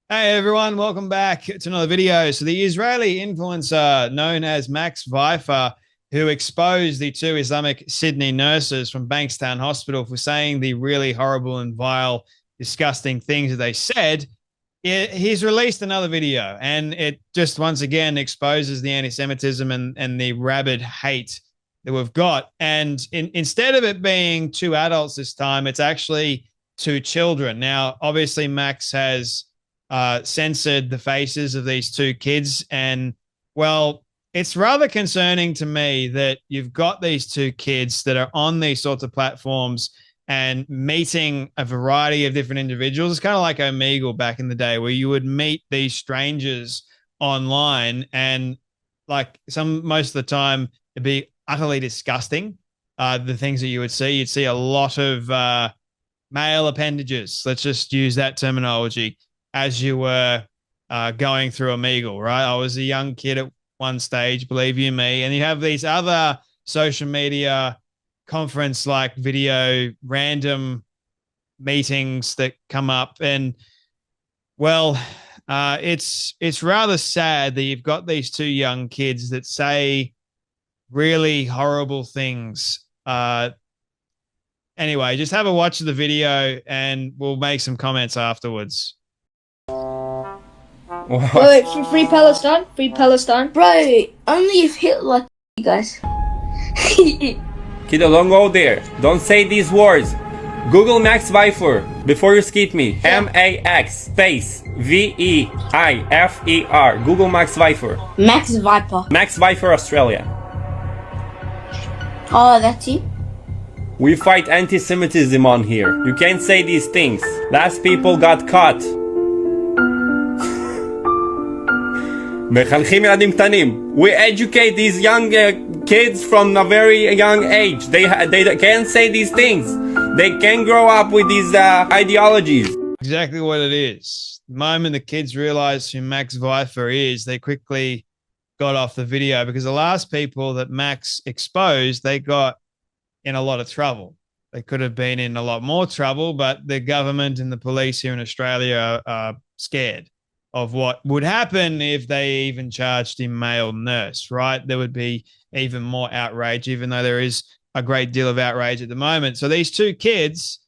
Hey everyone, welcome back to another video. So the Israeli influencer known as Max Pfeiffer, who exposed the two Islamic Sydney nurses from Bankstown Hospital for saying the really horrible and vile, disgusting things that they said, he's released another video, and it just once again exposes the anti-Semitism and the rabid hate that we've got. And instead of it being two adults this time, it's actually two children. Now, obviously, Max has censored the faces of these two kids. And, well, it's rather concerning to me that you've got these two kids that are on these sorts of platforms and meeting a variety of different individuals. It's kind of like Omegle back in the day, where you would meet these strangers online, and like most of the time it'd be utterly disgusting. The things that you'd see a lot of male appendages. Let's just use that terminology as you were going through Omegle, right? I was a young kid at one stage, believe you me, and you have these other social media conference like video random meetings that come up, and well, it's rather sad that you've got these two young kids that say really horrible things. Anyway, just have a watch of the video and we'll make some comments afterwards. Wait, free Palestine? Free Palestine? Bro, only if Hitler, you guys. Kiddo, don't go there. Don't say these words. Google Max Pfeiffer before you skip me. M-A-X space V-E-I-F-E-R. Google Max Pfeiffer. Max Viper. Max Pfeiffer, Australia. Oh, that's you? We fight anti-Semitism on here. You can't say these things. Last people got caught. מחנכים ילדים קטנים. We educate these young kids from a very young age. They can't say these things. They can't grow up with these ideologies. Exactly what it is. The moment the kids realized who Max Pfeiffer is, they quickly got off the video, because the last people that Max exposed, they got in a lot of trouble. They could have been in a lot more trouble, but the government and the police here in Australia are scared of what would happen if they even charged him male nurse, right? There would be even more outrage, even though there is a great deal of outrage at the moment. So these two kids,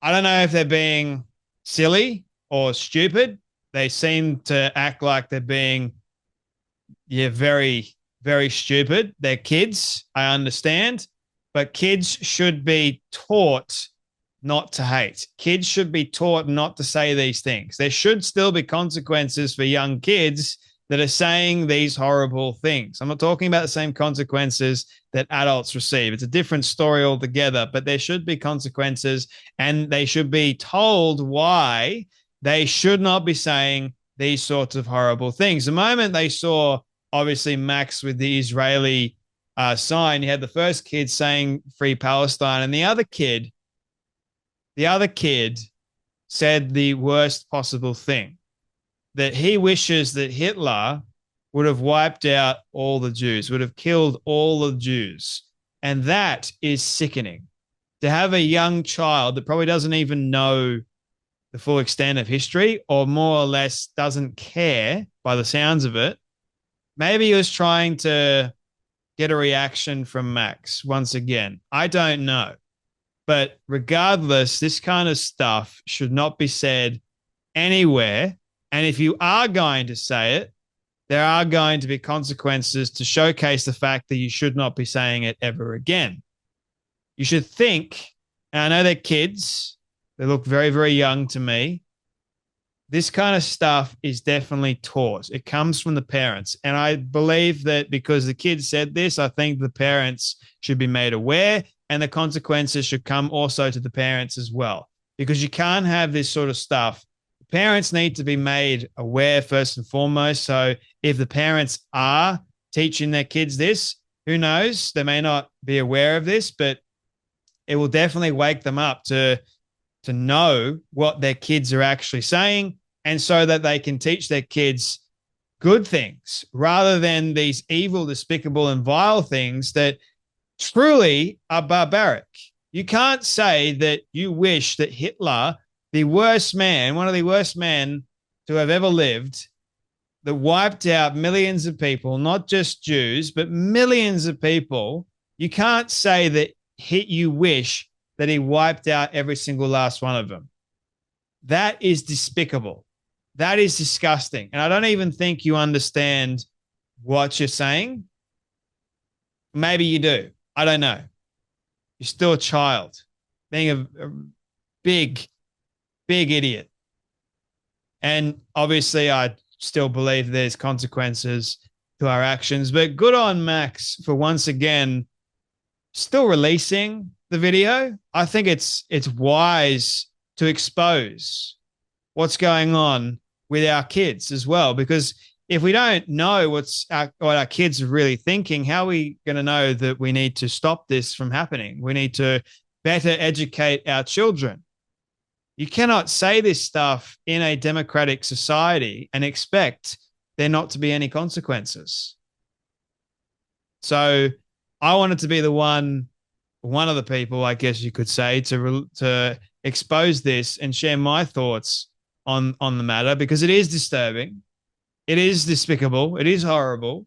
I don't know if they're being silly or stupid. They seem to act like they're being, very, very stupid. They're kids, I understand, but kids should be taught not to hate. Kids should be taught not to say these things. There should still be consequences for young kids that are saying these horrible things. I'm not talking about the same consequences that adults receive. It's a different story altogether, but there should be consequences, and they should be told why they should not be saying these sorts of horrible things. The moment they saw, obviously, Max with the Israeli sign, you had the first kid saying Free Palestine, and the other kid said the worst possible thing, that he wishes that Hitler would have wiped out all the Jews, would have killed all the Jews. And that is sickening. To have a young child that probably doesn't even know the full extent of history, or more or less doesn't care by the sounds of it. Maybe he was trying to get a reaction from Max once again. I don't know. But regardless, this kind of stuff should not be said anywhere. And if you are going to say it, there are going to be consequences to showcase the fact that you should not be saying it ever again. You should think, and I know they're kids, they look very, very young to me. This kind of stuff is definitely taught. It comes from the parents. And I believe that because the kids said this, I think the parents should be made aware, and the consequences should come also to the parents as well, because you can't have this sort of stuff. Parents need to be made aware first and foremost. So if the parents are teaching their kids this, who knows? They may not be aware of this, but it will definitely wake them up to know what their kids are actually saying, and so that they can teach their kids good things rather than these evil, despicable, and vile things that truly are barbaric. You can't say that you wish that Hitler the worst man, one of the worst men to have ever lived, that wiped out millions of people, not just Jews, but millions of people. You can't say that you wish that he wiped out every single last one of them. That is despicable. That is disgusting. And I don't even think you understand what you're saying. Maybe you do. I don't know. You're still a child, being a big, big idiot. And obviously, I still believe there's consequences to our actions. But good on Max for once again still releasing the video. I think it's wise to expose what's going on with our kids as well, because if we don't know what our kids are really thinking, how are we going to know that we need to stop this from happening? We need to better educate our children. You cannot say this stuff in a democratic society and expect there not to be any consequences. So I wanted to be one of the people, I guess you could say, to expose this and share my thoughts on the matter, because it is disturbing. It is despicable. It is horrible.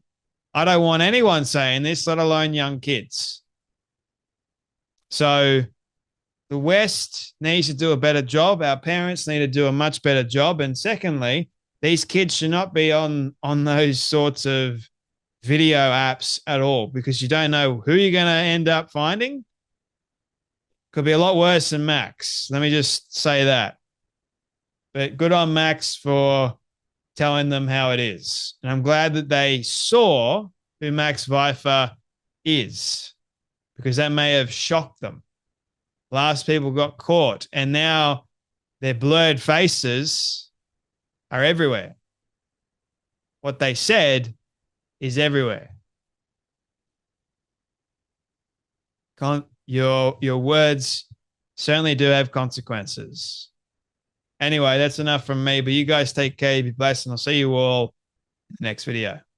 I don't want anyone saying this, let alone young kids. So the West needs to do a better job. Our parents need to do a much better job. And secondly, these kids should not be on those sorts of video apps at all, because you don't know who you're going to end up finding. Could be a lot worse than Max. Let me just say that. But good on Max for telling them how it is. And I'm glad that they saw who Max Viper is, because that may have shocked them. Last people got caught, and now their blurred faces are everywhere. What they said is everywhere. Your words certainly do have consequences. Anyway, that's enough from me, but you guys take care, be blessed, and I'll see you all in the next video.